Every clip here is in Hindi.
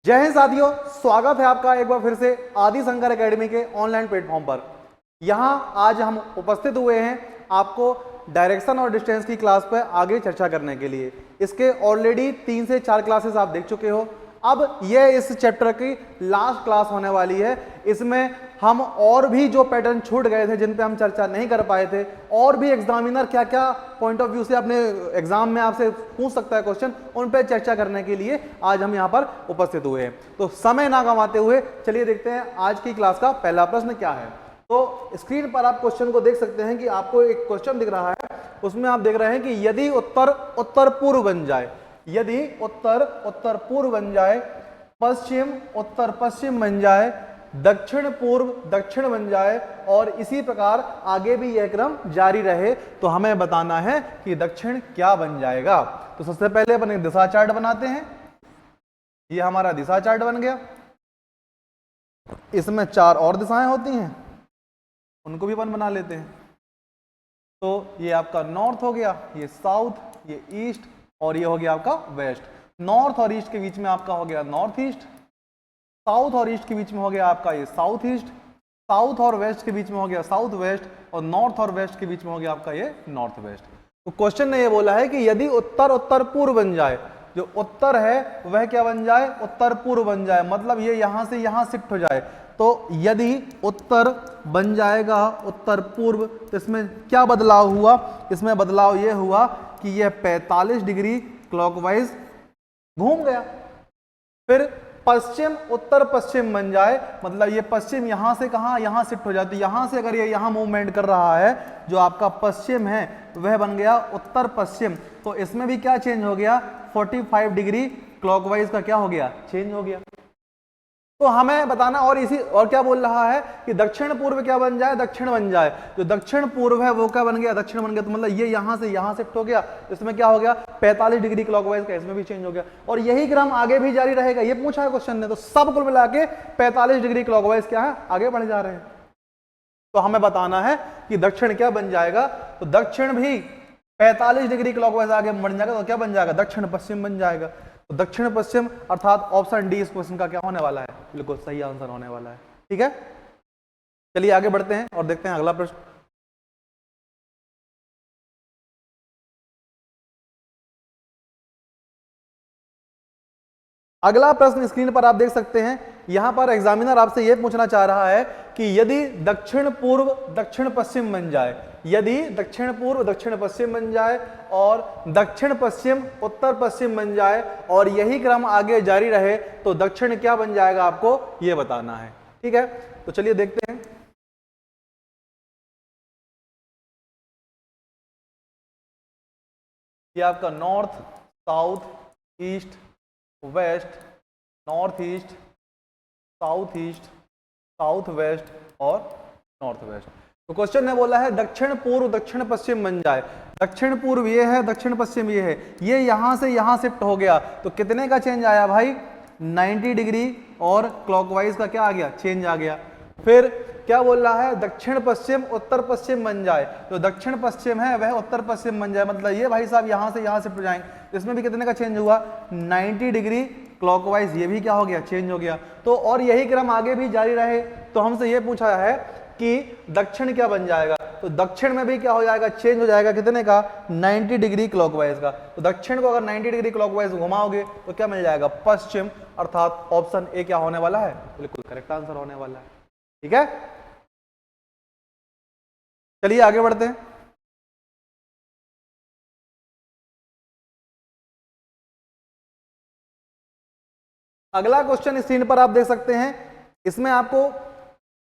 जय हिंद साथियों, स्वागत है आपका एक बार फिर से आदि शंकर एकेडमी के ऑनलाइन प्लेटफॉर्म पर। यहाँ आज हम उपस्थित हुए हैं आपको डायरेक्शन और डिस्टेंस की क्लास पर आगे चर्चा करने के लिए। इसके ऑलरेडी 3 से 4 क्लासेस आप देख चुके हो। अब ये इस चैप्टर की लास्ट क्लास होने वाली है। इसमें हम और भी जो पैटर्न छूट गए थे, जिन पे हम चर्चा नहीं कर पाए थे, और भी एग्जामिनर क्या क्या पॉइंट ऑफ व्यू से अपने एग्जाम में आपसे पूछ सकता है क्वेश्चन, उन पे चर्चा करने के लिए आज हम यहाँ पर उपस्थित हुए हैं। तो समय ना गंवाते हुए चलिए देखते हैं आज की क्लास का पहला प्रश्न क्या है। तो स्क्रीन पर आप क्वेश्चन को देख सकते हैं कि आपको एक क्वेश्चन दिख रहा है। उसमें आप देख रहे हैं कि यदि उत्तर उत्तर पूर्व बन जाए, यदि उत्तर उत्तर पूर्व बन जाए, पश्चिम उत्तर पश्चिम बन जाए, दक्षिण पूर्व दक्षिण बन जाए और इसी प्रकार आगे भी यह क्रम जारी रहे, तो हमें बताना है कि दक्षिण क्या बन जाएगा। तो सबसे पहले अपन एक दिशा चार्ट बनाते हैं। ये हमारा दिशा चार्ट बन गया। इसमें 4 और दिशाएं होती हैं, उनको भी अपन बना लेते हैं। तो ये आपका नॉर्थ हो गया, ये साउथ, ये ईस्ट और ये हो गया आपका वेस्ट। नॉर्थ और ईस्ट के बीच में आपका हो गया नॉर्थ ईस्ट, साउथ और ईस्ट के बीच में हो गया आपका ये साउथ ईस्ट, साउथ और वेस्ट के बीच में हो गया साउथ वेस्ट और नॉर्थ और वेस्ट के बीच में हो गया आपका ये नॉर्थ वेस्ट। तो क्वेश्चन ने ये बोला है कि यदि उत्तर उत्तर पूर्व बन जाए, जो उत्तर है वह क्या बन जाए, उत्तर पूर्व बन जाए, मतलब ये यहां से यहां शिफ्ट हो जाए। तो यदि उत्तर बन जाएगा उत्तर पूर्व, तो इसमें क्या बदलाव हुआ, इसमें बदलाव ये हुआ कि यह 45 डिग्री क्लॉकवाइज घूम गया। फिर पश्चिम उत्तर पश्चिम बन जाए, मतलब ये पश्चिम यहां से कहां, यहां शिफ्ट हो जाती, यहां से अगर ये यहां मूवमेंट कर रहा है, जो आपका पश्चिम है वह बन गया उत्तर पश्चिम। तो इसमें भी क्या चेंज हो गया, 45 डिग्री क्लॉकवाइज का क्या हो गया, चेंज हो गया। तो हमें बताना, और इसी और क्या बोल रहा है कि दक्षिण पूर्व क्या बन जाए, दक्षिण बन जाए। जो दक्षिण पूर्व है वो क्या बन गया, दक्षिण बन गया। तो मतलब ये यहां से यहां शिफ्ट हो गया, इसमें क्या हो गया 45 डिग्री क्लॉकवाइज का, इसमें भी चेंज हो गया। और यही क्रम आगे भी जारी रहेगा, ये पूछा है क्वेश्चन ने। तो सब कुल मिला के 45 डिग्री क्लॉकवाइज क्या है, आगे बढ़ जा रहे हैं। तो हमें बताना है कि दक्षिण क्या बन जाएगा। तो दक्षिण भी 45 डिग्री क्लॉकवाइज आगे बढ़ जाएगा, तो क्या बन जाएगा, दक्षिण पश्चिम बन जाएगा। तो दक्षिण पश्चिम अर्थात ऑप्शन डी इस क्वेश्चन का क्या होने वाला है, बिल्कुल सही आंसर होने वाला है। ठीक है, चलिए आगे बढ़ते हैं और देखते हैं अगला प्रश्न। अगला प्रश्न स्क्रीन पर आप देख सकते हैं। यहां पर एग्जामिनर आपसे यह पूछना चाह रहा है कि यदि दक्षिण पूर्व दक्षिण पश्चिम बन जाए, यदि दक्षिण पूर्व दक्षिण पश्चिम बन जाए और दक्षिण पश्चिम उत्तर पश्चिम बन जाए और यही क्रम आगे जारी रहे, तो दक्षिण क्या बन जाएगा, आपको यह बताना है। ठीक है, तो चलिए देखते हैं। ये आपका north south east west, north east south east south west और नॉर्थ वेस्ट। तो क्वेश्चन ने बोला है दक्षिण पूर्व दक्षिण पश्चिम बन जाए। दक्षिण पूर्व ये है, दक्षिण पश्चिम ये है, ये यहां से यहां शिफ्ट हो गया, तो कितने का चेंज आया भाई, 90 डिग्री और क्लॉकवाइज का क्या आ गया, चेंज आ गया। फिर क्या बोल रहा है, दक्षिण पश्चिम उत्तर पश्चिम बन जाए, तो दक्षिण पश्चिम है वह उत्तर पश्चिम बन जाए, मतलब ये भाई साहब यहां से यहां शिफ्ट हो जाएंगे। इसमें भी कितने का चेंज हुआ, 90 डिग्री क्लॉकवाइज, ये भी क्या हो गया, चेंज हो गया। तो और यही क्रम आगे भी जारी रहे, तो हमसे ये पूछा है कि दक्षिण क्या बन जाएगा। तो दक्षिण में भी क्या हो जाएगा, चेंज हो जाएगा, कितने का, 90 डिग्री क्लॉकवाइज का। तो दक्षिण को अगर 90 डिग्री क्लॉकवाइज घुमाओगे तो क्या मिल जाएगा, पश्चिम, अर्थात ऑप्शन ए क्या होने वाला है, बिल्कुल करेक्ट आंसर होने वाला है। ठीक है, चलिए आगे बढ़ते हैं। अगला क्वेश्चन स्क्रीन पर आप देख सकते हैं। इसमें आपको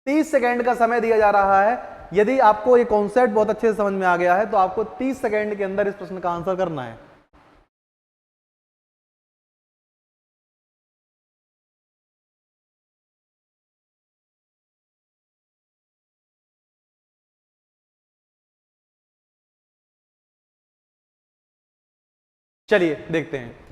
30 सेकेंड का समय दिया जा रहा है। यदि आपको ये कॉन्सेप्ट बहुत अच्छे से समझ में आ गया है, तो आपको 30 सेकेंड के अंदर इस प्रश्न का आंसर करना है। चलिए देखते हैं।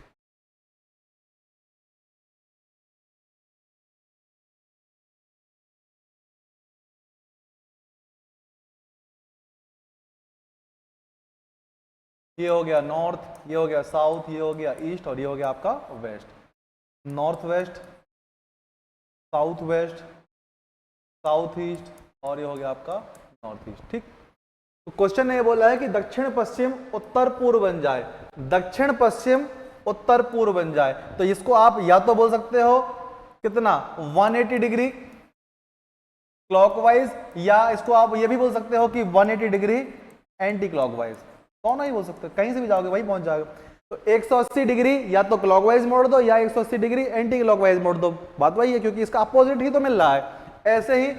ये हो गया नॉर्थ, ये हो गया साउथ, ये हो गया ईस्ट और ये हो गया आपका west. North west, south west, south east और ये हो गया आपका नॉर्थ ईस्ट। ठीक, तो क्वेश्चन ने ये बोला है कि दक्षिण पश्चिम उत्तर पूर्व बन जाए, दक्षिण पश्चिम उत्तर पूर्व बन जाए। तो इसको आप या तो बोल सकते हो कितना 180 डिग्री क्लॉकवाइज, या इसको आप ये भी बोल सकते हो कि 180 डिग्री एंटी क्लॉकवाइज। दोनों ही बोल सकते हो, कहीं से भी जाओगे वही पहुंच जाओगे। तो 180 डिग्री या तो क्लॉकवाइज मोड़ दो या 180 डिग्री एंटी क्लॉकवाइज मोड़ दो, बात वही है, क्योंकि इसका अपोजिट ही तो मिल रहा है। ऐसे ही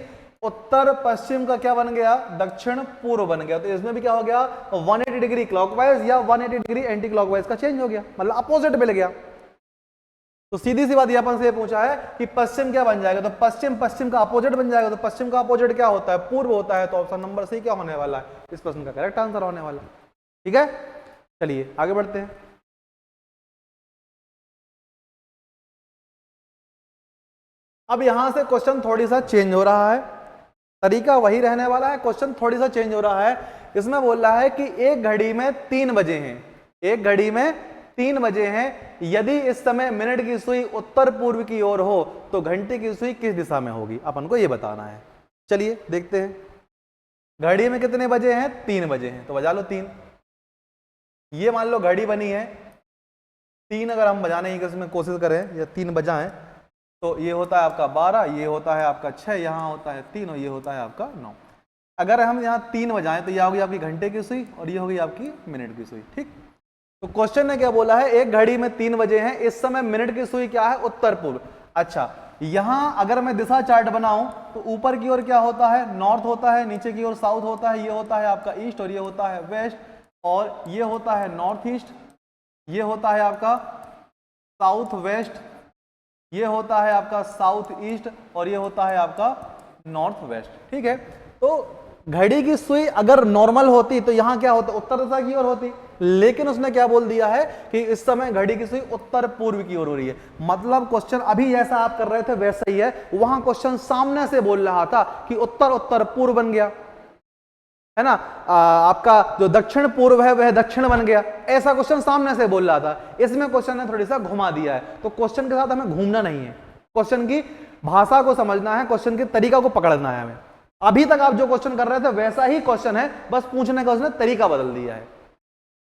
उत्तर पश्चिम का क्या बन गया, दक्षिण पूर्व बन गया। तो इसमें भी क्या हो गया, 180 डिग्री क्लॉकवाइज या 180 डिग्री एंटी क्लॉकवाइज का चेंज हो गया, मतलब अपोजिट मिल गया। तो सीधी सी बात यहाँ से पूछा है कि पश्चिम क्या बन जाएगा, तो पश्चिम पश्चिम का अपोजिट बन जाएगा। तो पश्चिम का अपोजिट क्या होता है, पूर्व होता है। तो ऑप्शन नंबर सी क्या होने वाला है, इस प्रश्न का करेक्ट आंसर होने वाला है। ठीक है, चलिए आगे बढ़ते हैं। अब यहां से क्वेश्चन थोड़ी सा चेंज हो रहा है, तरीका वही रहने वाला है, क्वेश्चन थोड़ी सा चेंज हो रहा है। इसमें बोल रहा है कि एक घड़ी में 3 बजे हैं, एक घड़ी में 3 बजे हैं, यदि इस समय मिनट की सुई उत्तर पूर्व की ओर हो तो घंटे की सुई किस दिशा में होगी, अपन को ये बताना है। चलिए देखते हैं, घड़ी में कितने बजे हैं, 3 बजे हैं, तो बजा लो 3। ये मान लो घड़ी बनी है 3, अगर हम बजाने की कोशिश करें या 3 बजाएं तो ये होता है आपका 12, ये होता है आपका 6, यहाँ होता है 3 और ये होता है आपका 9। अगर हम यहाँ 3 बजाएं तो ये होगी आपकी घंटे की सुई और ये होगी आपकी मिनट की सुई। ठीक, तो क्वेश्चन ने क्या बोला है, एक घड़ी में 3 बजे हैं, इस समय मिनट की सुई क्या है, उत्तर पूर्व। अच्छा, यहां अगर मैं दिशा चार्ट बनाऊं तो ऊपर की ओर क्या होता है, नॉर्थ होता है, नीचे की ओर साउथ होता है, ये होता है आपका ईस्ट और ये होता है वेस्ट, और ये होता है नॉर्थ ईस्ट, ये होता है आपका साउथ वेस्ट, ये होता है आपका साउथ ईस्ट और ये होता है आपका नॉर्थ वेस्ट। ठीक है, तो घड़ी की सुई अगर नॉर्मल होती तो यहां क्या होता, उत्तर दिशा की ओर होती, लेकिन उसने क्या बोल दिया है कि इस समय घड़ी की सुई उत्तर पूर्व की ओर हो रही है। मतलब क्वेश्चन अभी जैसा आप कर रहे थे वैसा ही है, वहां क्वेश्चन सामने से बोल रहा था कि उत्तर उत्तर पूर्व बन गया, है ना, आपका जो दक्षिण पूर्व है वह दक्षिण बन गया, ऐसा क्वेश्चन सामने से बोल रहा था। इसमें क्वेश्चन ने थोड़ी सा घुमा दिया है। तो क्वेश्चन के साथ हमें घूमना नहीं है, क्वेश्चन की भाषा को समझना है, क्वेश्चन के तरीका को पकड़ना है हमें। अभी तक आप जो क्वेश्चन कर रहे थे वैसा ही क्वेश्चन है, बस पूछने का उसने तरीका बदल दिया है।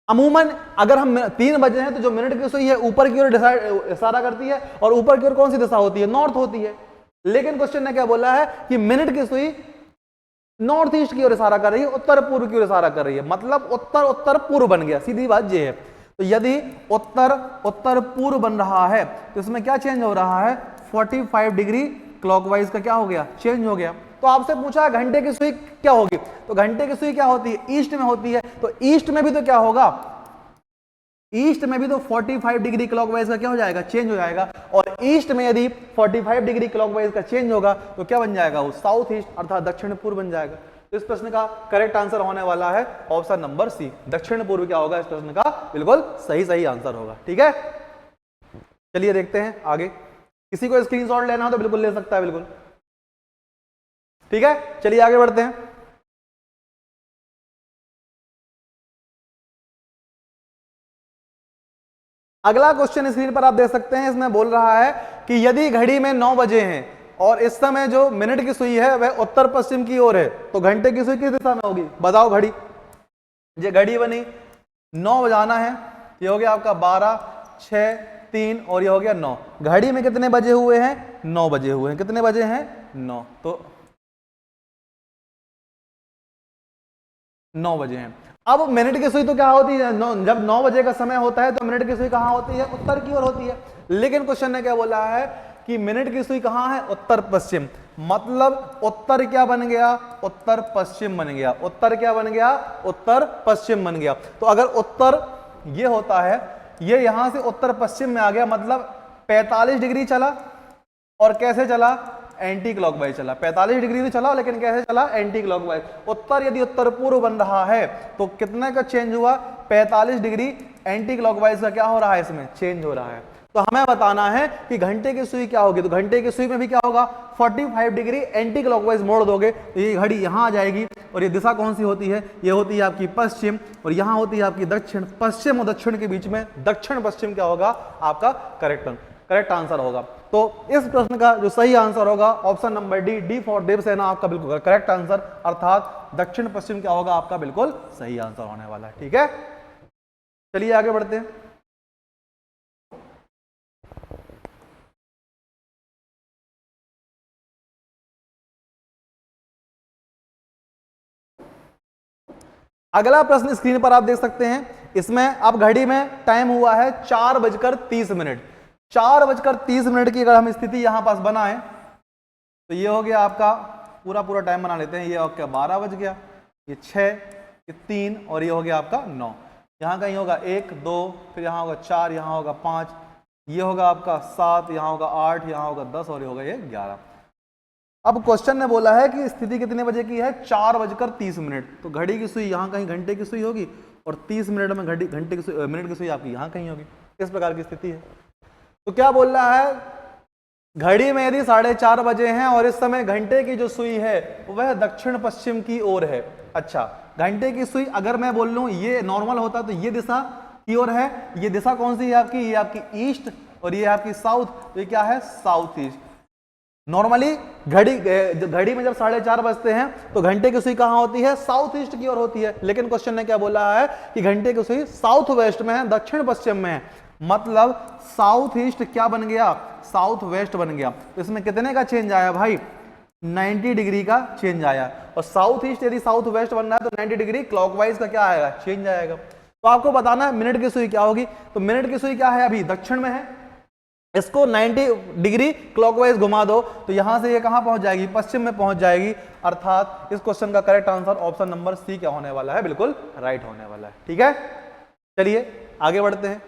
अमूमन अगर हम 3 बजे हैं तो जो मिनट की सुई है ऊपर की ओर इशारा करती है, और ऊपर की ओर कौन सी दिशा होती है, नॉर्थ होती है। लेकिन क्वेश्चन ने क्या बोला है कि मिनट की सुई नॉर्थ ईस्ट की ओर इशारा कर रही है, उत्तर पूर्व की ओर इशारा कर रही है, मतलब उत्तर उत्तर पूर्व बन गया, सीधी बात ये है। तो यदि उत्तर उत्तर पूर्व बन रहा है तो इसमें क्या चेंज हो रहा है, 45 डिग्री क्लॉकवाइज का क्या हो गया, चेंज हो गया। तो आपसे पूछा घंटे की सुई क्या होगी, तो घंटे की सुई क्या होती है, ईस्ट में होती है। तो ईस्ट में भी तो क्या होगा, ईस्ट में भी तो 45 डिग्री क्लॉकवाइज का क्या हो जाएगा, चेंज हो जाएगा। और ईस्ट में यदि 45 डिग्री क्लॉकवाइज का चेंज होगा तो क्या बन जाएगा, वो साउथ ईस्ट अर्थात दक्षिण पूर्व बन जाएगा। तो इस प्रश्न का करेक्ट आंसर होने वाला है ऑप्शन नंबर सी, दक्षिण पूर्व क्या होगा, इस प्रश्न का बिल्कुल सही आंसर होगा। ठीक है, चलिए देखते हैं आगे। किसी को स्क्रीनशॉट लेना हो तो बिल्कुल ले सकता है, बिल्कुल ठीक है। चलिए आगे बढ़ते हैं। अगला क्वेश्चन स्क्रीन पर आप देख सकते हैं, इसमें बोल रहा है कि यदि घड़ी में 9 बजे हैं और इस समय जो मिनट की सुई है वह उत्तर पश्चिम की ओर है तो घंटे की सुई किस दिशा में होगी, बताओ। घड़ी घड़ी बनी 9 बजाना है, ये हो गया आपका 12, 6, 3 और ये हो गया 9। घड़ी में कितने बजे हुए हैं, 9 बजे हुए हैं। कितने बजे हैं, 9। तो 9 बजे हैं। अब मिनट की सुई तो क्या होती है, जब 9 बजे का समय होता है तो मिनट की सुई कहां होती है, उत्तर की ओर होती है। लेकिन क्वेश्चन ने क्या बोला है कि मिनट की सुई कहां है, उत्तर पश्चिम। मतलब उत्तर क्या बन गया, उत्तर पश्चिम बन गया। उत्तर क्या बन गया, उत्तर पश्चिम बन गया। तो अगर उत्तर ये होता है, ये यहां से उत्तर पश्चिम में आ गया, मतलब 45 डिग्री चला। और कैसे चला, एंटी क्लॉकवाइज चला। 45 डिग्री तो चला, लेकिन कैसे चला, एंटी क्लॉकवाइज। उत्तर यदि उत्तर पूर्व बन रहा है तो कितने का चेंज हुआ, 45 डिग्री एंटी क्लॉकवाइज का क्या हो रहा है, इसमें चेंज हो रहा है। तो हमें बताना है कि घंटे की सुई क्या होगी। तो घंटे की सुई में भी क्या होगा, 45 डिग्री एंटी क्लॉकवाइज मोड़ दोगे तो ये घड़ी यहां आ जाएगी। और ये दिशा कौन सी होती है, ये होती है आपकी पश्चिम, और यहां होती है आपकी दक्षिण। पश्चिम और दक्षिण के बीच में दक्षिण पश्चिम क्या होगा आपका करेक्ट करेक्ट आंसर होगा। तो इस प्रश्न का जो सही आंसर होगा option number D for Devasena आपका बिल्कुल करेक्ट आंसर, अर्थात दक्षिण पश्चिम क्या होगा आपका बिल्कुल सही आंसर होने वाला है। ठीक है, चलिए आगे बढ़ते हैं। अगला प्रश्न स्क्रीन पर आप देख सकते हैं, इसमें अब घड़ी में टाइम हुआ है 4:30। 4:30 की अगर हम स्थिति यहां पास बनाएं तो ये हो गया आपका पूरा टाइम बना लेते हैं। ये हो गया 12 बज गया, ये 6, ये 3 और ये हो गया आपका 9। यहाँ कहीं होगा 1 2, फिर यहाँ होगा 4, यहाँ होगा 5, ये होगा आपका 7, यहाँ होगा 8, यहाँ होगा 10 और ये होगा ये 11। अब क्वेश्चन ने बोला है कि स्थिति कितने बजे की है, 4:30। तो घड़ी की सुई यहाँ कहीं घंटे की सुई होगी और 30 मिनट में घंटे की सुई मिनट की सुई आपकी यहाँ कहीं होगी। इस प्रकार की स्थिति है। तो क्या बोल रहा है, घड़ी में यदि 4:30 बजे हैं और इस समय घंटे की जो सुई है वह दक्षिण पश्चिम की ओर है। अच्छा, घंटे की सुई अगर मैं बोल लूं ये नॉर्मल होता तो ये दिशा की ओर है। ये दिशा कौन सी है आपकी, ये आपकी ईस्ट और ये आपकी साउथ। तो ये क्या है, साउथ ईस्ट। नॉर्मली घड़ी में जब 4:30 बजते हैं तो घंटे की सुई कहां होती है, साउथ ईस्ट की ओर होती है। लेकिन क्वेश्चन ने क्या बोला है कि घंटे की सुई साउथ वेस्ट में है, दक्षिण पश्चिम में है। मतलब साउथ ईस्ट क्या बन गया, साउथ वेस्ट बन गया। तो इसमें कितने का चेंज आया भाई, 90 डिग्री का चेंज आया। और साउथ ईस्ट यदि साउथ वेस्ट बन रहा है तो 90 डिग्री क्लॉकवाइज का क्या आएगा, चेंज आएगा। तो आपको बताना है मिनट की सुई क्या होगी। तो मिनट की सुई क्या है, अभी दक्षिण में है, इसको 90 डिग्री क्लॉकवाइज घुमा दो तो यहां से ये कहां पहुंच जाएगी, पश्चिम में पहुंच जाएगी। अर्थात इस क्वेश्चन का correct answer option number C क्या होने वाला है, बिल्कुल राइट होने वाला है। ठीक है, चलिए आगे बढ़ते हैं।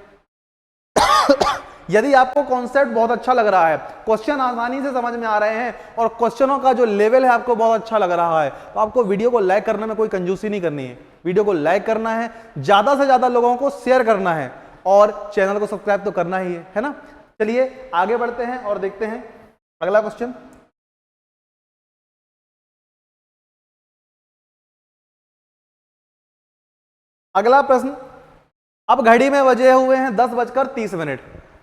यदि आपको कॉन्सेप्ट बहुत अच्छा लग रहा है, क्वेश्चन आसानी से समझ में आ रहे हैं और क्वेश्चनों का जो लेवल है आपको बहुत अच्छा लग रहा है, तो आपको वीडियो को लाइक करने में कोई कंजूसी नहीं करनी है। वीडियो को लाइक करना है, ज्यादा से ज्यादा लोगों को शेयर करना है और चैनल को सब्सक्राइब तो करना ही है ना। चलिए आगे बढ़ते हैं और देखते हैं अगला क्वेश्चन। अगला प्रश्न, अब घड़ी में बजे हुए हैं 10:30।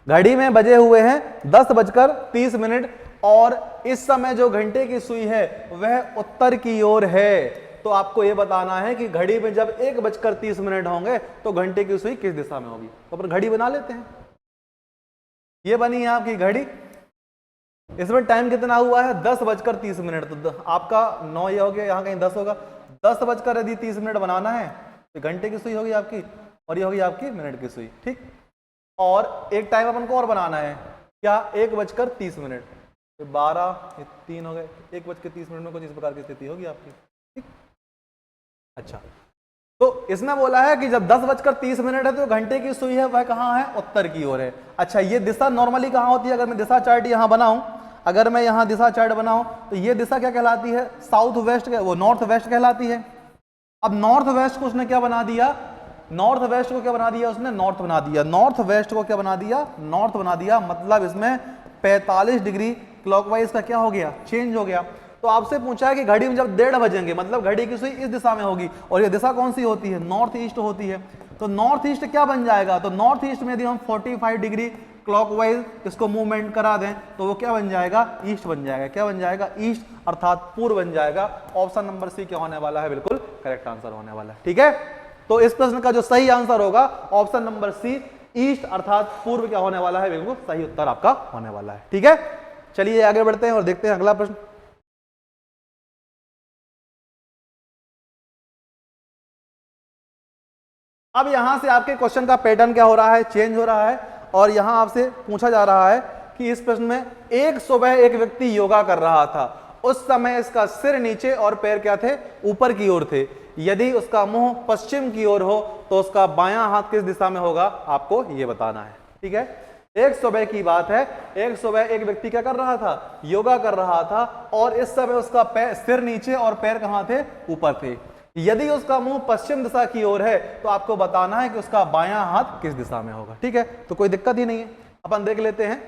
घड़ी में बजे हुए हैं 10:30 और इस समय जो घंटे की सुई है वह उत्तर की ओर है। तो आपको यह बताना है कि घड़ी में जब 1:30 होंगे तो घंटे की सुई किस दिशा में होगी। तो अपन घड़ी बना लेते हैं। ये बनी है आपकी घड़ी, इसमें टाइम कितना हुआ है, 10:30। तो आपका 9 ये हो गया, यहाँ कहीं 10 होगा। 10:30 बनाना है तो घंटे की सुई होगी आपकी और ये होगी आपकी मिनट की सुई। ठीक, और एक टाइम अपन को और बनाना है क्या, 1:30। तो 12 ये 3 हो गए, 1:30 में कुछ इस प्रकार की स्थिति होगी आपकी। ठीक, अच्छा, तो इसमें बोला है कि जब 10:30 है तो घंटे की सुई है वह कहाँ है, उत्तर की ओर है। अच्छा, ये दिशा नॉर्मली कहाँ होती है, अगर मैं दिशा चार्ट यहाँ बनाऊं, अगर मैं यहाँ दिशा चार्ट बनाऊं तो ये दिशा क्या कहलाती है, साउथ वेस्ट, वो नॉर्थ वेस्ट कहलाती है। अब नॉर्थ वेस्ट को उसने क्या बना दिया, नॉर्थ वेस्ट को क्या बना दिया उसने, नॉर्थ बना दिया। नॉर्थ वेस्ट को क्या बना दिया, नॉर्थ बना दिया। मतलब इसमें 45 डिग्री क्लॉकवाइज का क्या हो गया, चेंज हो गया। तो आपसे पूछा है कि घड़ी में जब 1:30 बजेंगे मतलब घड़ी की सुई इस दिशा में होगी और ये दिशा कौन सी होती है, नॉर्थ ईस्ट होती है। तो नॉर्थ ईस्ट क्या बन जाएगा, तो नॉर्थ ईस्ट में यदि हम 45 डिग्री क्लॉकवाइज इसको मूवमेंट करा दें तो वो क्या बन जाएगा, ईस्ट बन जाएगा। क्या बन जाएगा, ईस्ट, अर्थात पूर्व बन जाएगा। ऑप्शन नंबर सी क्या होने वाला है, बिल्कुल करेक्ट आंसर होने वाला है। ठीक है, तो इस प्रश्न का जो सही आंसर होगा ऑप्शन नंबर सी, ईस्ट अर्थात पूर्व क्या होने वाला है, बिल्कुल सही उत्तर आपका होने वाला है। ठीक है, चलिए आगे बढ़ते हैं और देखते हैं अगला प्रश्न। अब यहां से आपके क्वेश्चन का पैटर्न क्या हो रहा है, चेंज हो रहा है और यहां आपसे पूछा जा रहा है कि इस प्रश्न में एक सुबह एक व्यक्ति योगा कर रहा था। उस समय इसका सिर नीचे और पैर क्या थे, ऊपर की ओर थे। यदि उसका मुंह पश्चिम की ओर हो तो उसका बायां हाथ किस दिशा में होगा, आपको यह बताना है। ठीक है, एक सुबह की बात है, एक सुबह एक व्यक्ति क्या कर रहा था, योगा कर रहा था और इस समय उसका सिर नीचे और पैर कहां थे, ऊपर थे। यदि उसका मुंह पश्चिम दिशा की ओर है तो आपको बताना है कि उसका बायां हाथ किस दिशा में होगा। ठीक है, तो कोई दिक्कत ही नहीं है, अपन देख लेते हैं।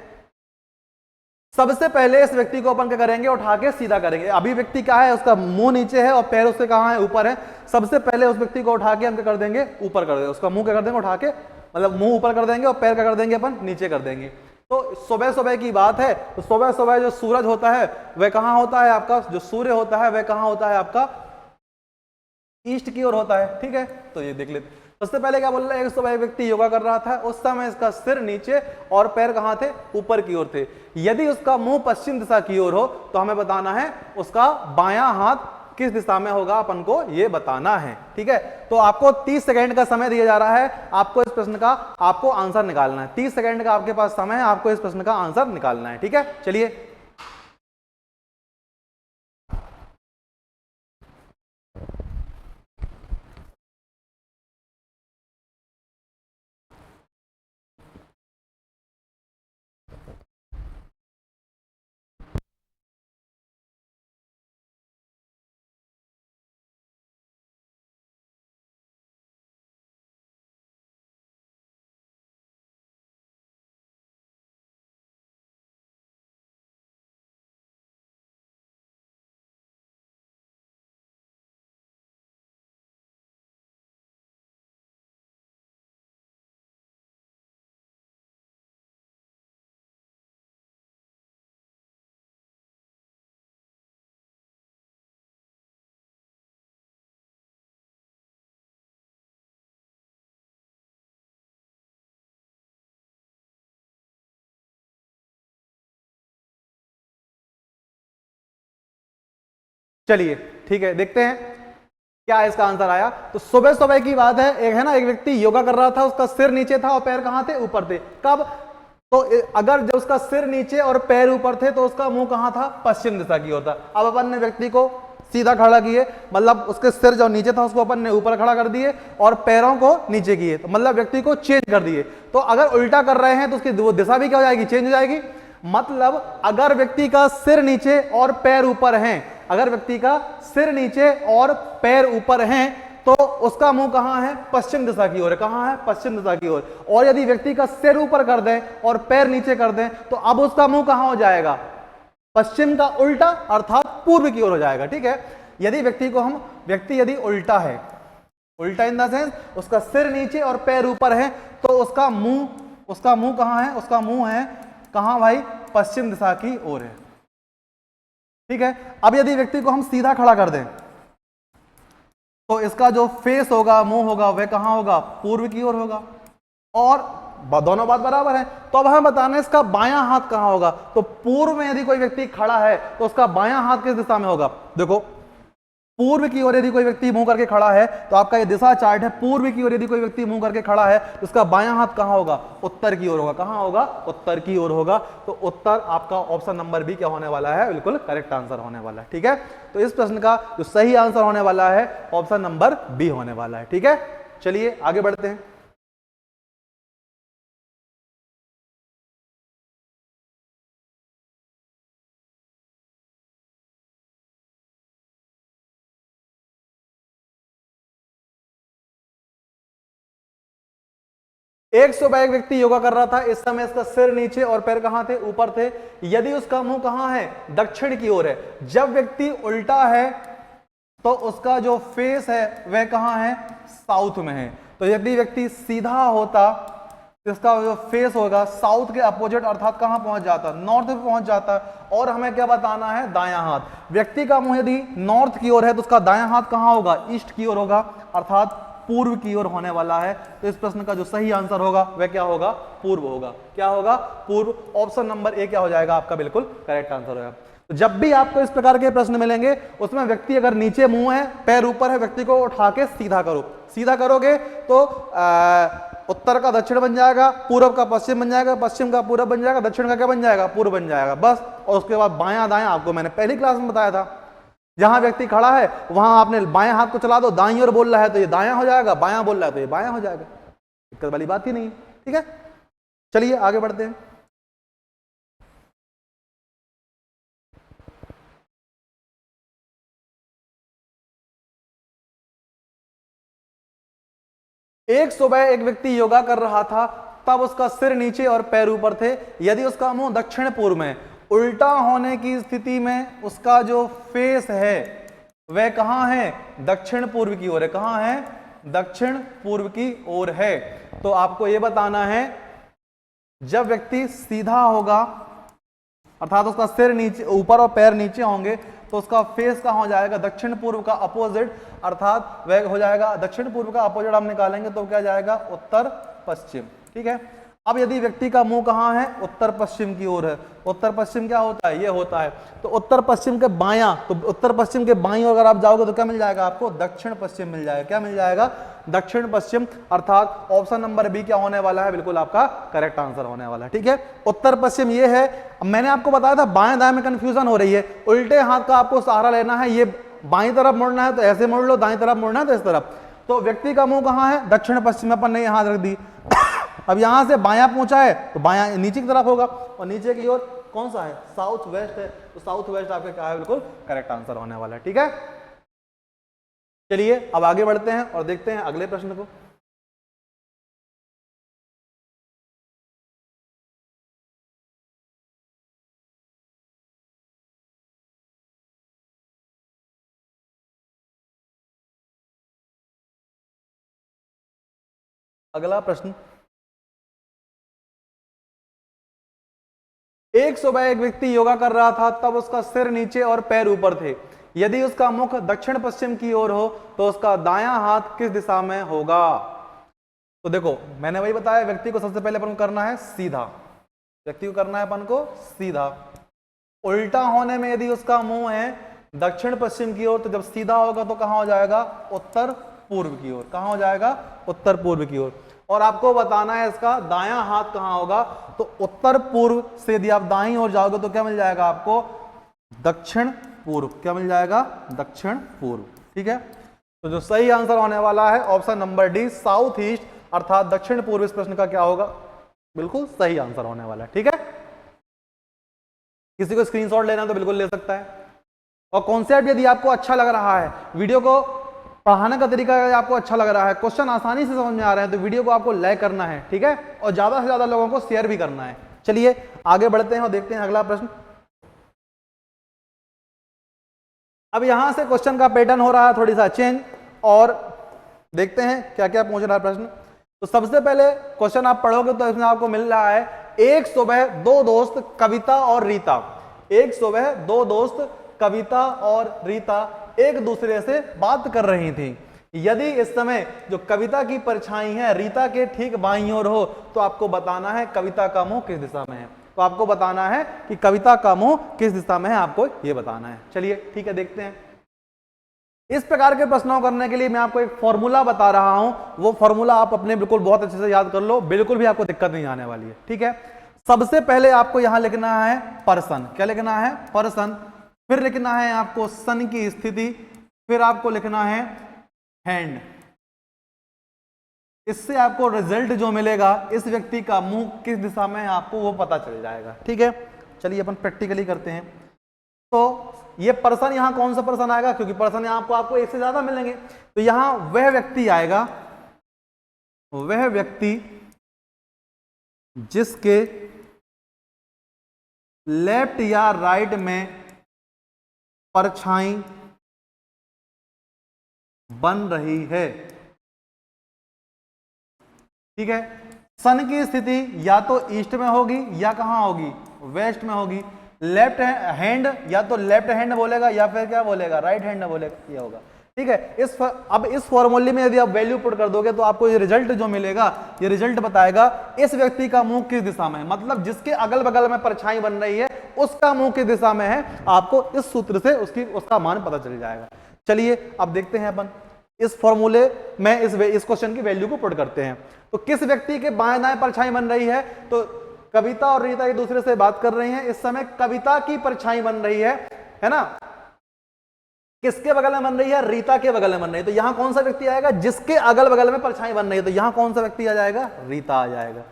सबसे पहले इस व्यक्ति को अपन क्या करेंगे, उठा के सीधा करेंगे। अभी व्यक्ति क्या है, उसका मुंह नीचे है और पैर उसके कहां है, ऊपर है। सबसे पहले उस व्यक्ति को उठा के हम क्या कर देंगे, ऊपर कर देंगे। उसका मुंह क्या कर देंगे, उठा के मतलब मुंह ऊपर कर देंगे और पैर क्या कर देंगे, अपन नीचे कर देंगे। तो सुबह सुबह की बात है, तो सुबह सुबह जो सूरज होता है वह कहाँ होता है आपका, जो सूर्य होता है वह कहाँ होता है आपका, ईस्ट की ओर होता है। ठीक है, तो ये देख लेते। सबसे पहले क्या बोल रहा है, एक सुबह व्यक्ति योगा कर रहा था, उस समय इसका सिर नीचे और पैर कहाँ थे, ऊपर की ओर थे। यदि उसका मुंह पश्चिम दिशा की ओर हो तो हमें बताना है उसका बायां हाथ किस दिशा में होगा, अपन को ये बताना है। ठीक है, तो आपको 30 सेकंड का समय दिया जा रहा है, आपको इस प्रश्न का आपको आंसर निकालना है। 30 सेकंड का आपके पास समय है, आपको इस प्रश्न का आंसर निकालना है। ठीक है, चलिए। चलिए ठीक है, देखते हैं क्या इसका आंसर आया। तो सुबह सुबह की बात है, एक है ना, एक व्यक्ति योगा कर रहा था, उसका सिर नीचे था और पैर कहां थे, ऊपर थे। कब, तो अगर जब उसका सिर नीचे और पैर ऊपर थे तो उसका मुंह कहां था, पश्चिम दिशा की ओर था। अब अपन ने व्यक्ति को सीधा खड़ा किए, मतलब उसके सिर जो नीचे था उसको अपन ने ऊपर खड़ा कर दिए और पैरों को नीचे किए, तो मतलब व्यक्ति को चेंज कर दिए। तो अगर उल्टा कर रहे हैं तो उसकी वो दिशा भी क्या हो जाएगी, चेंज हो जाएगी। मतलब अगर व्यक्ति का सिर नीचे और पैर ऊपर हैं, अगर व्यक्ति का सिर नीचे और पैर ऊपर हैं तो उसका मुंह कहां है, पश्चिम दिशा की ओर है। कहां है, पश्चिम दिशा की ओर। और यदि व्यक्ति का सिर ऊपर कर दें और पैर नीचे कर दें तो अब उसका मुंह कहां हो जाएगा, पश्चिम का उल्टा अर्थात पूर्व की ओर हो जाएगा। ठीक है, यदि व्यक्ति को हम, व्यक्ति यदि उल्टा है, उल्टा इन द सेंस उसका सिर नीचे और पैर ऊपर है, तो उसका मुंह कहां है, उसका मुंह है कहां भाई, पश्चिम दिशा की ओर है। ठीक है, अब यदि व्यक्ति को हम सीधा खड़ा कर दें तो इसका जो फेस होगा, मुंह होगा, वह कहां होगा, पूर्व की ओर होगा। और दोनों बात बराबर है। तो अब हमें बताना है इसका बायां हाथ कहां होगा। तो पूर्व में यदि कोई व्यक्ति खड़ा है तो उसका बायां हाथ किस दिशा में होगा। देखो, पूर्व की ओर यदि कोई व्यक्ति मुंह करके खड़ा है तो आपका ये दिशा चार्ट है, पूर्व की ओर यदि कोई व्यक्ति मुंह करके खड़ा है तो उसका बायां हाथ कहां होगा, उत्तर की ओर होगा। कहां होगा, उत्तर की ओर होगा। तो उत्तर आपका ऑप्शन नंबर बी क्या होने वाला है, बिल्कुल करेक्ट आंसर होने वाला है। ठीक है, तो इस प्रश्न का जो सही आंसर होने वाला है ऑप्शन नंबर बी होने वाला है। ठीक है, चलिए आगे बढ़ते हैं। एक सुबह एक व्यक्ति योगा कर रहा था, इस समय इसका सिर नीचे और पैर कहां थे, ऊपर थे। यदि उसका मुंह कहां है, दक्षिण की ओर है। जब व्यक्ति उल्टा है तो उसका जो फेस है वह कहां है, साउथ में है। तो यदि व्यक्ति सीधा होता तो इसका जो फेस होगा साउथ के अपोजिट अर्थात कहां पहुंच जाता, नॉर्थ पे पहुंच जाता। और हमें क्या बताना है, दायां हाथ। व्यक्ति का मुंह यदि नॉर्थ की ओर है तो उसका दायां हाथ कहां होगा, ईस्ट की ओर होगा अर्थात पूर्व की ओर होने वाला है। तो इस प्रश्न का जो सही आंसर होगा वह क्या होगा, पूर्व होगा। क्या होगा, पूर्व। ऑप्शन नंबर ए क्या हो जाएगा आपका, बिल्कुल करेक्ट आंसर होगा। तो जब भी आपको इस प्रकार के प्रश्न मिलेंगे उसमें व्यक्ति अगर नीचे मुंह है, पैर ऊपर है, व्यक्ति को उठा के सीधा करो। सीधा करोगे तो उत्तर का दक्षिण बन जाएगा, पूर्व का पश्चिम बन जाएगा, पश्चिम का पूर्व बन जाएगा, दक्षिण का क्या बन जाएगा, पूर्व बन जाएगा, बस। और उसके बाद बायां दायां, आपको मैंने पहली क्लास में बताया था, जहां व्यक्ति खड़ा है वहां आपने बाएं हाथ को चला दो, दाईं ओर बोल रहा है तो ये दायां हो जाएगा, बायां बोल रहा है तो ये बायां हो जाएगा। दिक्कत वाली बात ही नहीं। ठीक है, चलिए आगे बढ़ते हैं। एक सुबह एक व्यक्ति योगा कर रहा था, तब उसका सिर नीचे और पैर ऊपर थे। यदि उसका मुंह दक्षिण पूर्व में, उल्टा होने की स्थिति में उसका जो फेस है वह कहां है, दक्षिण पूर्व की ओर है। कहां है, दक्षिण पूर्व की ओर है। तो आपको यह बताना है जब व्यक्ति सीधा होगा अर्थात उसका सिर नीचे ऊपर और पैर नीचे होंगे तो उसका फेस कहाँ हो जाएगा, दक्षिण पूर्व का अपोजिट, अर्थात वह हो जाएगा दक्षिण पूर्व का अपोजिट हम निकालेंगे तो क्या जाएगा, उत्तर पश्चिम। ठीक है। अब यदि व्यक्ति का मुंह कहाँ है, उत्तर पश्चिम की ओर है, उत्तर पश्चिम क्या होता है, ये होता है, तो उत्तर पश्चिम के बायां, तो उत्तर पश्चिम के बाईं ओर अगर आप जाओगे तो क्या मिल जाएगा आपको, दक्षिण पश्चिम मिल जाएगा। क्या मिल जाएगा, दक्षिण पश्चिम, अर्थात ऑप्शन नंबर बी क्या होने वाला है, बिल्कुल आपका करेक्ट आंसर होने वाला है। ठीक है, उत्तर पश्चिम ये है। मैंने आपको बताया था बाएं दाएं में कंफ्यूजन हो रही है, उल्टे हाथ का आपको सहारा लेना है, ये बाईं तरफ मुड़ना है तो ऐसे मुड़ लो, दाईं तरफ मुड़ना है तो इस तरफ। तो व्यक्ति का मुंह कहाँ है, दक्षिण पश्चिम, अपन ने हाथ रख दी। अब यहां से बायां पूछा है तो बायां नीचे की तरफ होगा, और नीचे की ओर कौन सा है, साउथ वेस्ट है, तो साउथ वेस्ट आपका क्या है, बिल्कुल करेक्ट आंसर होने वाला है। ठीक है, चलिए अब आगे बढ़ते हैं और देखते हैं अगले प्रश्न को। अगला प्रश्न, एक सुबह एक व्यक्ति योगा कर रहा था, तब उसका सिर नीचे और पैर ऊपर थे। यदि उसका मुख दक्षिण पश्चिम की ओर हो तो उसका दायां हाथ किस दिशा में होगा। तो देखो मैंने वही बताया, व्यक्ति को सबसे पहले अपन को करना है सीधा, व्यक्ति को करना है अपन को सीधा। उल्टा होने में यदि उसका मुंह है दक्षिण पश्चिम की ओर, तो जब सीधा होगा तो कहां हो जाएगा, उत्तर पूर्व की ओर। कहां हो जाएगा, उत्तर पूर्व की ओर। और आपको बताना है इसका दायां हाथ कहां होगा, तो उत्तर पूर्व से यदि आप दाईं ओर जाओगे तो क्या मिल जाएगा आपको, दक्षिण पूर्व। क्या मिल जाएगा, दक्षिण पूर्व। ठीक है, तो जो सही आंसर होने वाला है option number D, south east, अर्थात दक्षिण पूर्व इस प्रश्न का क्या होगा, बिल्कुल सही आंसर होने वाला है। ठीक है, किसी को स्क्रीनशॉट लेना तो बिल्कुल ले सकता है। और कॉन्सेप्ट यदि आपको अच्छा लग रहा है, वीडियो को पढ़ाने का तरीका आपको अच्छा लग रहा है, क्वेश्चन आसानी से समझ में आ रहे हैं, तो वीडियो को आपको लाइक करना है। ठीक है, और ज्यादा से ज्यादा लोगों को शेयर भी करना है। चलिए आगे बढ़ते हैं और देखते हैं अगला प्रश्न। अब यहां से क्वेश्चन का पैटर्न हो रहा है थोड़ी सा चेंज, और देखते हैं क्या क्या पूछ रहा है प्रश्न। तो सबसे पहले क्वेश्चन आप पढ़ोगे तो इसमें आपको मिल रहा है, एक सुबह दो दोस्त कविता और रीता, एक सुबह दो दोस्त कविता और रीता एक दूसरे से बात कर रही थी। यदि इस समय जो कविता की परछाई है रीता के ठीक बाईं ओर हो तो आपको बताना है कविता का मुंह किस दिशा में है। तो आपको बताना है कि कविता का मुंह किस दिशा में है, आपको ये बताना है। चलिए ठीक है, देखते हैं। इस प्रकार के प्रश्नों करने के लिए मैं आपको एक फॉर्मूला बता रहा हूं, वो फॉर्मूला आप अपने बिल्कुल बहुत अच्छे से याद कर लो, बिल्कुल भी आपको दिक्कत नहीं आने वाली है। ठीक है, सबसे पहले आपको यहां लिखना है पर्सन। क्या लिखना है, पर्सन। फिर लिखना है आपको सन की स्थिति, फिर आपको लिखना है हैंड। इससे आपको रिजल्ट जो मिलेगा, इस व्यक्ति का मुंह किस दिशा में है आपको वो पता चल जाएगा। ठीक है, चलिए अपन प्रैक्टिकली करते हैं। तो ये पर्सन, यहां कौन सा पर्सन आएगा, क्योंकि पर्सन यहां आपको एक से ज्यादा मिलेंगे, तो यहां वह व्यक्ति आएगा, वह व्यक्ति जिसके लेफ्ट या राइट में परछाई बन रही है। ठीक है, सन की स्थिति या तो ईस्ट में होगी या कहां होगी, वेस्ट में होगी। लेफ्ट हैंड या तो लेफ्ट हैंड बोलेगा या फिर क्या बोलेगा, राइट हैंड बोलेगा, ये होगा। ठीक है, अब इस फॉर्मूले में यदि आप वैल्यू पुट कर दोगे तो आपको ये रिजल्ट जो मिलेगा, ये रिजल्ट बताएगा इस व्यक्ति का मुंह किस दिशा में है, मतलब जिसके अगल बगल में परछाई बन रही है उसका मुंह किस दिशा में है, आपको इस सूत्र से उसका मान पता चल जाएगा। चलिए अब देखते हैं अपन इस फॉर्मूले में इस क्वेश्चन की वैल्यू को पुट करते हैं। तो किस व्यक्ति के बाएं दाएं परछाई बन रही है, तो कविता और रीता एक दूसरे से बात कर रही हैं, इस समय कविता की परछाई बन रही है ना, किसके बगल में बन रही है, रीता के बगल में बन रही है। तो यहां कौन सा व्यक्ति आएगा, जिसके अगल बगल में परछाई बन रही है, तो यहां कौन सा व्यक्ति आ जाएगा, रीता आ जाएगा।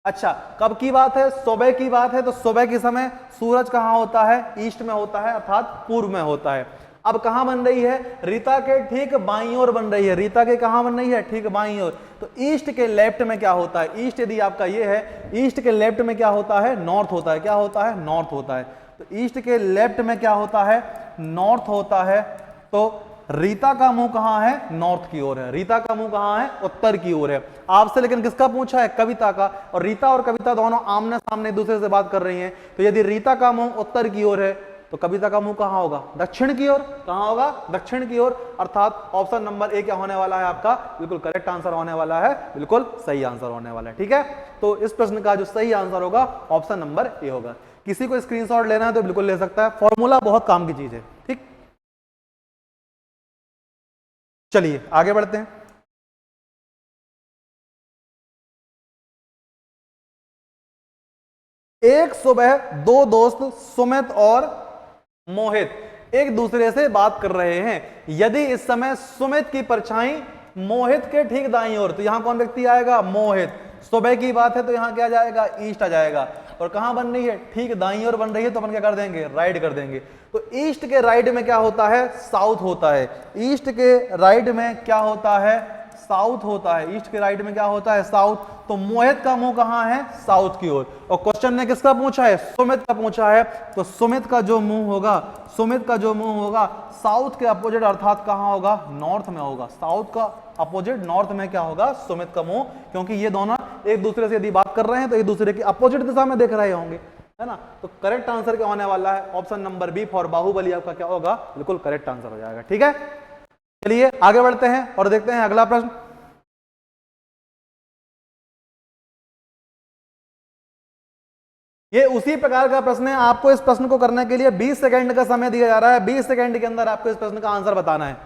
अच्छा, कब की बात है, सुबह की बात है, तो सुबह के समय सूरज कहां होता है, ईस्ट में होता है, अर्थात पूर्व में होता है। अब कहां बन रही है, रीता के ठीक बाईं ओर बन रही है, रीता के कहां बन रही है, ठीक बाईं ओर। तो ईस्ट के लेफ्ट में क्या होता है, ईस्ट यदि आपका ये है, ईस्ट के लेफ्ट में क्या होता है, नॉर्थ होता है। क्या होता है, नॉर्थ होता है। तो ईस्ट के लेफ्ट में क्या होता है, नॉर्थ होता है। तो रीता का मुंह कहां है? नॉर्थ की ओर है। रीता का मुंह कहां है? उत्तर की ओर है। आपसे लेकिन किसका पूछा है? कविता का। और रीता और कविता दोनों आमने सामने एक दूसरे से बात कर रही हैं, तो यदि रीता का मुंह उत्तर की ओर है तो कविता का मुंह कहां होगा? दक्षिण की ओर। कहां होगा? दक्षिण की ओर। अर्थात ऑप्शन नंबर ए क्या होने वाला है आपका? बिल्कुल करेक्ट आंसर होने वाला है, बिल्कुल सही आंसर होने वाला है। ठीक है, तो इस प्रश्न का जो सही आंसर होगा ऑप्शन नंबर ए होगा। किसी को स्क्रीनशॉट लेना है तो बिल्कुल ले सकता है, फॉर्मूला बहुत काम की चीज है। ठीक, चलिए आगे बढ़ते हैं। एक सुबह दो दोस्त सुमित और मोहित एक दूसरे से बात कर रहे हैं। यदि इस समय सुमित की परछाई मोहित के ठीक दाईं ओर, तो यहां कौन व्यक्ति आएगा? मोहित। सुबह की बात है तो यहां क्या जाएगा? ईस्ट आ जाएगा। और कहां बन रही है? ठीक दाईं ओर बन रही है, तो अपन क्या कर देंगे? राइट कर देंगे। तो ईस्ट के राइट में क्या होता है? साउथ होता है। ईस्ट के राइट में क्या होता है? साउथ होता है। ईस्ट के राइट में क्या होता है? साउथ। तो मोहित का मुंह कहां है? साउथ की ओर। और क्वेश्चन ने किसका पूछा है? सुमित का पूछा है। तो सुमित का जो मुंह होगा, सुमित का जो मुंह होगा साउथ के अपोजिट, अर्थात कहां होगा? नॉर्थ में होगा। साउथ का अपोजिट नॉर्थ में क्या होगा? सुमित का मुंह, क्योंकि ये दोनों एक दूसरे से यदि बात कर रहे हैं तो एक दूसरे की अपोजिट दिशा में देख रहे होंगे, है ना। तो करेक्ट आंसर क्या होने वाला है? Option number B for Baahubali आपका क्या होगा? बिल्कुल करेक्ट आंसर हो जाएगा। ठीक है, चलिए आगे बढ़ते हैं और देखते हैं अगला प्रश्न। ये उसी प्रकार का प्रश्न है। आपको इस प्रश्न को करने के लिए 20 सेकंड का समय दिया जा रहा है। 20 सेकंड के अंदर आपको इस प्रश्न का आंसर बताना है।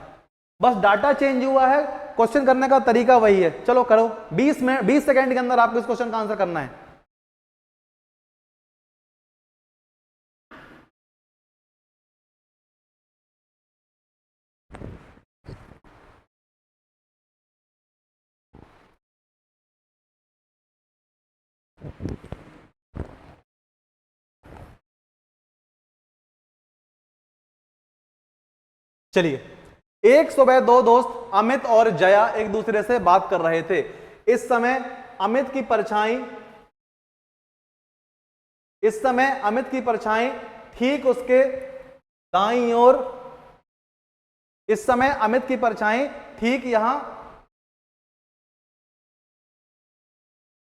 बस डाटा चेंज हुआ है, क्वेश्चन करने का तरीका वही है। चलो करो, 20 सेकंड के अंदर आपको इस क्वेश्चन का आंसर करना है। चलिए, एक सुबह दो दोस्त अमित और जया एक दूसरे से बात कर रहे थे। इस समय अमित की परछाई ठीक उसके दाईं ओर, इस समय अमित की परछाई ठीक यहां,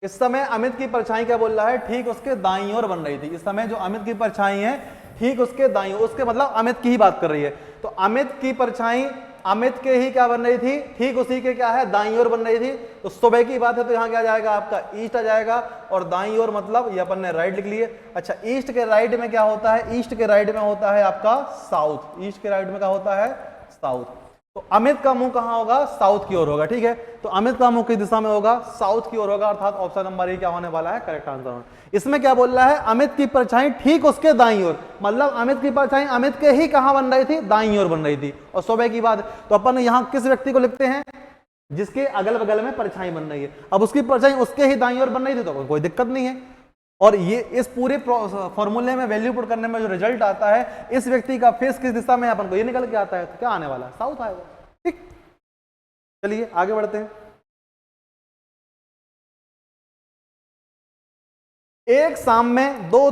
इस समय अमित की परछाई क्या बोल रहा है? ठीक उसके दाईं ओर बन रही थी। इस समय जो अमित की परछाई है ठीक उसके दाईं ओर, उसके मतलब अमित की ही बात कर रही है। तो अमित की परछाई अमित के ही क्या बन रही थी? ठीक उसी के क्या है? दाईं ओर बन रही थी। तो सुबह की बात है तो यहां क्या जाएगा? आपका ईस्ट आ जाएगा। और दाईं ओर मतलब ये अपन ने राइट लिख लिए। अच्छा, ईस्ट के राइट में क्या होता है? ईस्ट के राइट में होता है आपका साउथ। ईस्ट के राइट में क्या होता है? साउथ। तो अमित का मुंह कहां होगा? साउथ की ओर होगा। ठीक है, तो अमित का मुंह किस दिशा में होगा? साउथ की ओर होगा। अर्थात ऑप्शन नंबर ए क्या होने वाला है? Correct answer. इसमें क्या बोल रहा है? अमित की परछाई ठीक उसके दाईं ओर, मतलब अमित की परछाई अमित के ही कहां बन रही थी? दाईं ओर बन रही थी। और सुबह की बात, तो अपन यहां किस व्यक्ति को लिखते हैं? जिसके अगल बगल में परछाई बन रही है। अब उसकी परछाई उसके ही दाईं ओर बन रही थी तो कोई दिक्कत नहीं है। और ये इस पूरे फॉर्मूले में वैल्यू पुट करने में जो रिजल्ट आता है, इस व्यक्ति का फेस किस दिशा में अपन को ये निकल के आता है, तो क्या आने वाला है? साउथ आएगा। ठीक, चलिए आगे बढ़ते हैं। एक शाम में दो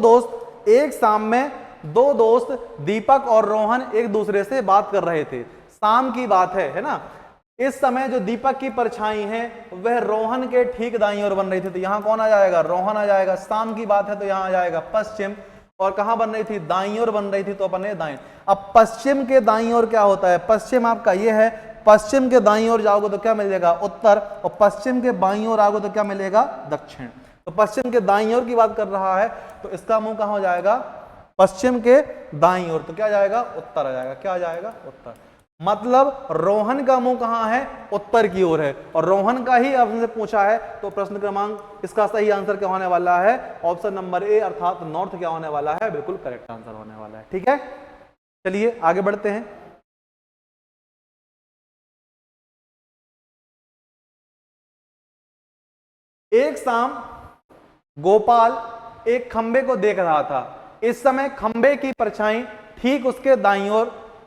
दोस्त दीपक और रोहन एक दूसरे से बात कर रहे थे। शाम की बात है ना। इस समय जो दीपक की परछाई है वह रोहन के ठीक दाईं ओर बन रही थी। तो यहां कौन आ जाएगा? रोहन आ जाएगा। शाम की बात है तो यहां आ जाएगा पश्चिम। और कहां बन रही थी? दाईं ओर बन रही थी, तो अपन ने दाईं। अब पश्चिम के दाईं ओर क्या होता है? पश्चिम आपका ये है। पश्चिम के दाईं ओर जाओगे तो क्या मिलेगा? उत्तर। और पश्चिम के बाईं ओर आओगे तो क्या मिलेगा? दक्षिण। तो पश्चिम के दाईं ओर की बात कर रहा है, तो इसका मुंह कहां हो जाएगा? पश्चिम के दाईं ओर। तो क्या जाएगा? उत्तर आ जाएगा। क्या आ जाएगा? उत्तर। मतलब रोहन का मुंह कहां है? उत्तर की ओर है। और रोहन का ही आपसे पूछा है, तो प्रश्न क्रमांक इसका सही आंसर क्या होने वाला है? ऑप्शन नंबर ए, अर्थात नॉर्थ क्या होने वाला है? बिल्कुल करेक्ट आंसर होने वाला है। ठीक है, चलिए आगे बढ़ते हैं। एक शाम गोपाल एक खंबे को देख रहा था। इस समय खंबे की परछाई ठीक उसके दाईं ओर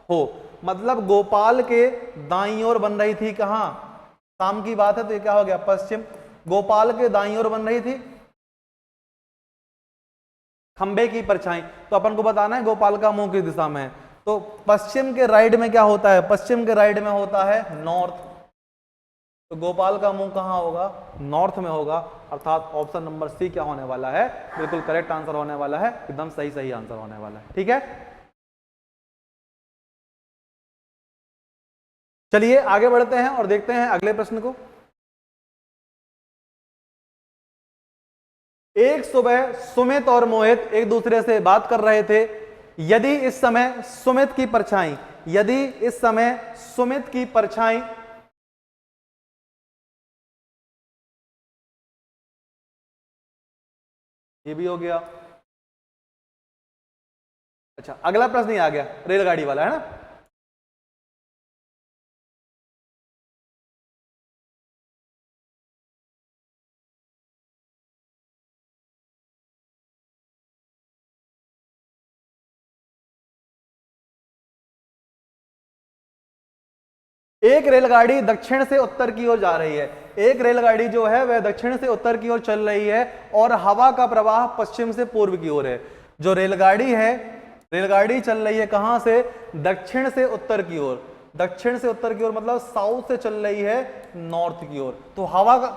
हो, मतलब गोपाल के दाईं ओर बन रही थी। कहां? शाम की बात है तो ये क्या हो गया? पश्चिम। गोपाल के दाईं ओर बन रही थी खंबे की परछाई। तो अपन को बताना है गोपाल का मुंह किस दिशा में है। तो पश्चिम के राइट में क्या होता है, पश्चिम के राइट में होता है नॉर्थ। तो गोपाल का मुंह कहां होगा, नॉर्थ में होगा, अर्थात ऑप्शन नंबर सी क्या होने वाला है, बिल्कुल करेक्ट आंसर होने वाला है, एकदम सही सही आंसर होने वाला है। ठीक है, चलिए आगे बढ़ते हैं और देखते हैं अगले प्रश्न को। एक सुबह सुमित और मोहित एक दूसरे से बात कर रहे थे। यदि इस समय सुमित की परछाई, यदि इस समय सुमित की परछाई ये भी हो गया। अच्छा, अगला प्रश्न ही आ गया रेलगाड़ी वाला, है ना। एक रेलगाड़ी दक्षिण से उत्तर की ओर जा रही है, एक रेलगाड़ी जो है वह दक्षिण से उत्तर की ओर चल रही है और हवा का प्रवाह पश्चिम से पूर्व की ओर है। जो रेलगाड़ी है, रेलगाड़ी चल रही है कहां से, दक्षिण से उत्तर की ओर, दक्षिण से उत्तर की ओर मतलब साउथ से चल रही है नॉर्थ की ओर। तो हवा का,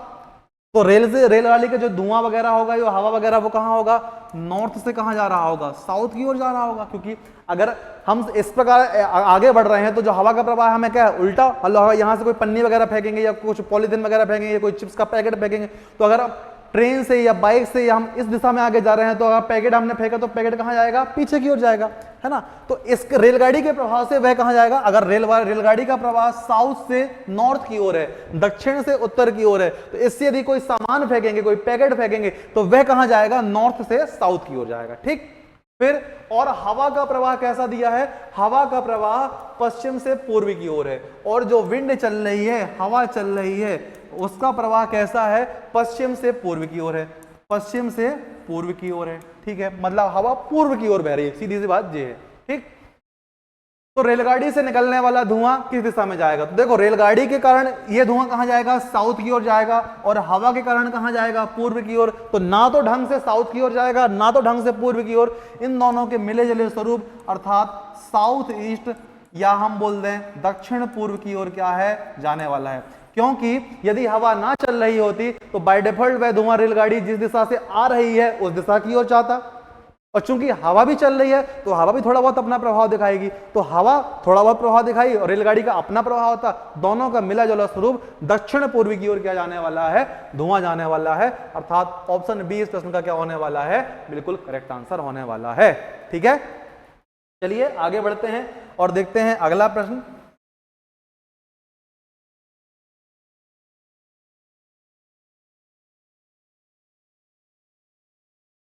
तो रेलगाड़ी का जो धुआं वगैरह होगा, जो हवा वगैरह, वो कहां होगा, नॉर्थ से कहां जा रहा होगा, साउथ की ओर जा रहा होगा। क्योंकि अगर हम इस प्रकार आगे बढ़ रहे हैं तो जो हवा का प्रवाह हमें क्या है, उल्टा, मतलब यहां से कोई पन्नी वगैरह फेंकेंगे या कुछ पॉलीथिन वगैरह फेंकेंगे या कोई चिप्स का पैकेट फेंकेंगे, तो अगर ट्रेन से या बाइक से या हम इस दिशा में आगे जा रहे हैं तो अगर पैकेट हमने फेंका तो पैकेट कहां जाएगा, पीछे की ओर जाएगा, है ना। तो इस रेलगाड़ी के प्रभाव से वह कहां जाएगा, अगर रेलगाड़ी का प्रवाह साउथ से नॉर्थ की ओर है, दक्षिण से उत्तर की ओर है, तो इससे यदि कोई सामान फेंकेंगे, कोई पैकेट फेंकेंगे, तो वह कहां जाएगा, नॉर्थ से साउथ की ओर जाएगा। ठीक, फिर और हवा का प्रवाह कैसा दिया है, हवा का प्रवाह पश्चिम से पूर्व की ओर है, और जो विंड चल रही है, हवा चल रही है, उसका प्रवाह कैसा है, पश्चिम से पूर्व की ओर है, पश्चिम से पूर्व की ओर है। ठीक है, मतलब हवा पूर्व की ओर बह रही है, सीधी सी बात ये है। ठीक, तो रेलगाड़ी से निकलने वाला धुआं किस दिशा में जाएगा, तो देखो रेलगाड़ी के कारण ये धुआं कहां जाएगा, साउथ की ओर जाएगा, और हवा के कारण कहां जाएगा, पूर्व की ओर। तो ना तो ढंग से साउथ की ओर जाएगा, ना तो ढंग से पूर्व की ओर, इन दोनों के मिले जुले स्वरूप अर्थात साउथ ईस्ट या हम बोल दें दक्षिण पूर्व की ओर क्या है, जाने वाला है। क्योंकि यदि हवा ना चल रही होती तो बाय डिफॉल्ट वह धुआं रेलगाड़ी जिस दिशा से आ रही है उस दिशा की ओर जाता, और चूंकि हवा भी चल रही है तो हवा भी थोड़ा बहुत अपना प्रभाव दिखाएगी, तो हवा थोड़ा बहुत प्रभाव दिखाई और रेलगाड़ी का अपना प्रभाव होता, दोनों का मिला जुला स्वरूप दक्षिण पूर्व की ओर क्या जाने वाला है, धुआं जाने वाला है। अर्थात ऑप्शन बी इस प्रश्न का क्या होने वाला है, बिल्कुल करेक्ट आंसर होने वाला है। ठीक है, चलिए आगे बढ़ते हैं और देखते हैं अगला प्रश्न।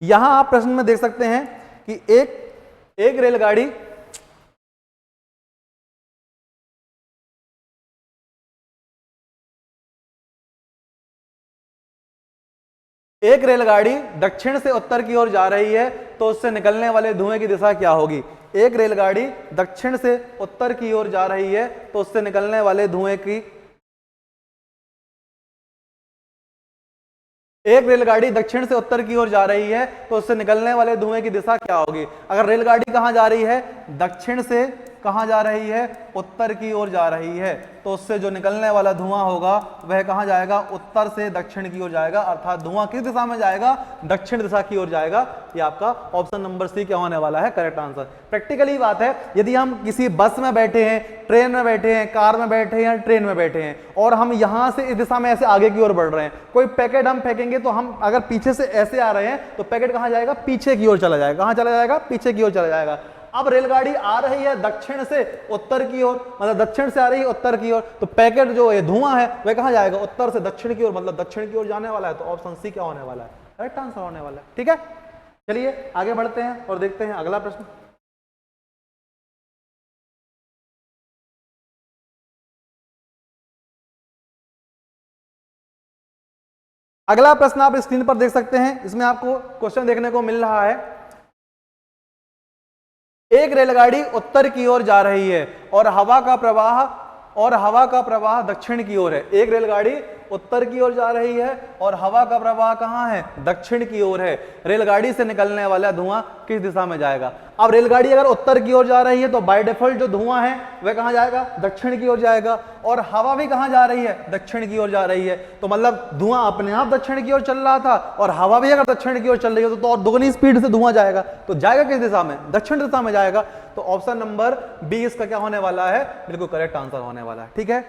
यहां आप प्रश्न में देख सकते हैं कि एक रेलगाड़ी दक्षिण से उत्तर की ओर जा रही है, तो उससे निकलने वाले धुएं की दिशा क्या होगी। एक रेलगाड़ी दक्षिण से उत्तर की ओर जा रही है तो उससे निकलने वाले धुएं की, एक रेलगाड़ी दक्षिण से उत्तर की ओर जा रही है तो उससे निकलने वाले धुएं की दिशा क्या होगी। अगर रेलगाड़ी कहां जा रही है, दक्षिण से कहां जा रही है, उत्तर की ओर जा रही है, तो उससे जो निकलने वाला धुआं होगा वह कहां जाएगा, उत्तर से दक्षिण की ओर जाएगा। अर्थात धुआं किस दिशा में जाएगा, दक्षिण दिशा की ओर जाएगा। ये आपका ऑप्शन नंबर सी क्या होने वाला है, करेक्ट आंसर। प्रैक्टिकली बात है, यदि हम किसी बस में बैठे हैं, ट्रेन में बैठे हैं, कार में बैठे हैं या ट्रेन में बैठे हैं और हम यहां से इस दिशा में ऐसे आगे की ओर बढ़ रहे हैं, कोई पैकेट हम फेंकेंगे तो हम अगर पीछे से ऐसे आ रहे हैं तो पैकेट कहां जाएगा, पीछे की ओर चला जाएगा। कहां चला जाएगा, पीछे की ओर चला जाएगा। अब रेलगाड़ी आ रही है दक्षिण से उत्तर की ओर, मतलब दक्षिण से आ रही है उत्तर की ओर, तो पैकेट जो ये धुआं है वह कहां जाएगा, उत्तर से दक्षिण की ओर, मतलब दक्षिण की ओर जाने वाला है। तो ऑप्शन सी क्या होने वाला है, करेक्ट आंसर होने वाला है। ठीक है, चलिए आगे बढ़ते हैं और देखते हैं अगला प्रश्न। अगला प्रश्न आप स्क्रीन पर देख सकते हैं, इसमें आपको क्वेश्चन देखने को मिल रहा है, एक रेलगाड़ी उत्तर की ओर जा रही है और हवा का प्रवाह दक्षिण की ओर है। एक रेलगाड़ी उत्तर की ओर जा रही है और हवा का प्रवाह कहाँ है, दक्षिण की ओर है। रेलगाड़ी से निकलने वाला धुआं किस दिशा में जाएगा? अब रेलगाड़ी अगर उत्तर की ओर जा रही है तो बाय डिफॉल्ट जो धुआं है वह कहाँ जाएगा, दक्षिण की ओर जाएगा। और हवा भी कहाँ जा रही है, दक्षिण की ओर जा रही है। तो मतलब धुआं अपने आप दक्षिण की ओर चल रहा था और हवा भी अगर दक्षिण की ओर चल रही है तो और दुगनी स्पीड से धुआं जाएगा। तो जाएगा किस दिशा में, दक्षिण दिशा में जाएगा। तो ऑप्शन नंबर बी इसका क्या होने वाला है, बिल्कुल करेक्ट आंसर होने वाला है। ठीक है,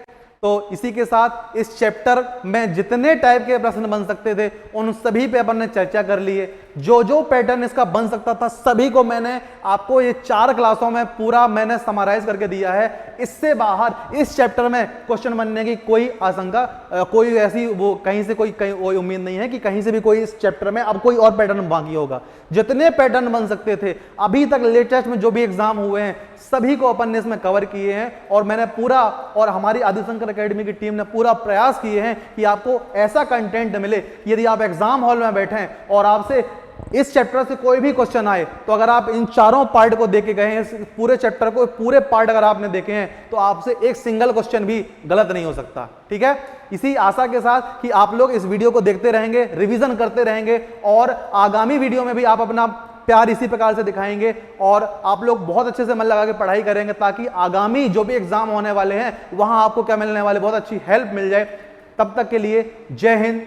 तो इसी के साथ इस चैप्टर में जितने टाइप के प्रश्न बन सकते थे उन सभी पे अपन ने चर्चा कर ली है। जो जो पैटर्न इसका बन सकता था सभी को मैंने आपको ये 4 क्लासों में पूरा मैंने समराइज करके दिया है। इससे बाहर इस चैप्टर में क्वेश्चन बनने की कोई आशंका, कोई ऐसी वो कहीं से कोई उम्मीद नहीं है कि कहीं से भी कोई इस चैप्टर में अब कोई और पैटर्न बाकी होगा। जितने पैटर्न बन सकते थे अभी तक लेटेस्ट में जो भी एग्जाम हुए हैं सभी को अपन ने इसमें कवर किए हैं और मैंने पूरा, और हमारी आदिशंकर एकेडमी की टीम ने पूरा प्रयास किए हैं कि आपको ऐसा कंटेंट मिले। यदि आप एग्जाम हॉल में बैठे हैं और आपसे इस चैप्टर से कोई भी क्वेश्चन आए तो अगर आप इन चारों पार्ट को देखे गए हैं, इस पूरे चैप्टर को पूरे पार्ट अगर आपने देखे हैं तो आपसे एक सिंगल क्वेश्चन भी गलत नहीं हो सकता। ठीक है, इसी आशा के साथ कि आप लोग इस वीडियो को देखते रहेंगे, रिवीजन करते रहेंगे और आगामी वीडियो में भी आप अपना प्यार इसी प्रकार से दिखाएंगे और आप लोग बहुत अच्छे से मन लगा के पढ़ाई करेंगे ताकि आगामी जो भी एग्जाम होने वाले हैं वहां आपको क्या मिलने वाले, बहुत अच्छी हेल्प मिल जाए। तब तक के लिए जय हिंद,